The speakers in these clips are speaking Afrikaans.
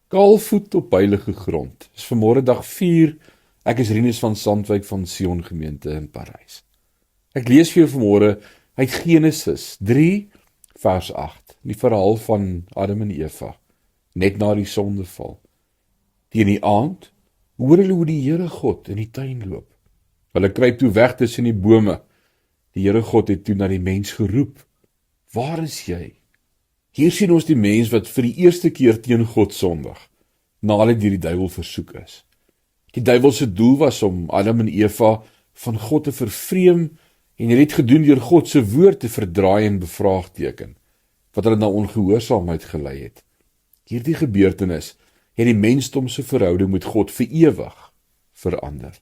Kaalvoet op heilige grond. Dis vanmôre dag 4. Ek is Rinus van Sandwyk van Sion Gemeente in Parys. Ek lees vir jou vanmôre uit Genesis 3 vers 8. Die verhaal van Adam en Eva, net na die sondeval. Teen die aand hoor hulle hoe die Here God in die tuin loop. Hulle kruip toe weg tussen die bome. Die Here God het toe na die mens geroep. Waar is jy? Hier sien ons die mens wat vir die eerste keer teen God sondig, nadat deur die duiwel versoek is. Die duiwel se doel was om Adam en Eva van God te vervreem en dit het gedoen deur God se woord te verdraai en bevraagteken, wat hulle na ongehoorsaamheid gelei het. Hierdie gebeurtenis het die mensdom se verhouding met God vir ewig verander.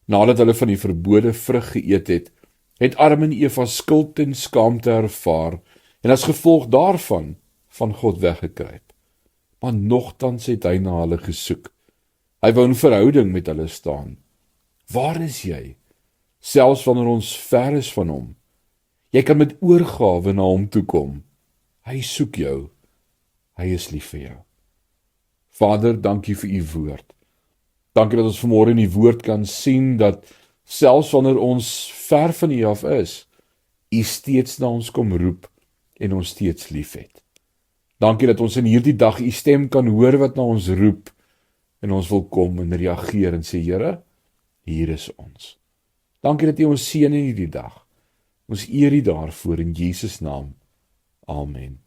Nadat hulle van die verbode vrug geëet het, het Adam en Eva skuld en skaamte ervaar en as gevolg daarvan van God weggekruip. Maar nogtans het hy na hulle gesoek. Hy wou 'n verhouding met hulle staan. Waar is jy? Selfs wanneer ons ver is van hom. Jy kan met oorgawe na hom toe kom. Hy soek jou. Hy is lief vir jou. Vader, dankie vir u woord. Dankie dat ons vanmôre in die woord kan sien dat selfs wanneer ons ver van u af is, u steeds na ons kom roep en ons steeds lief het. Dankie dat ons in hierdie dag u stem kan hoor wat na ons roep en ons wil kom en reageer en sê, Here, hier is ons. Dankie dat u ons seën in hierdie dag. Ons eer u daarvoor in Jesus naam. Amen.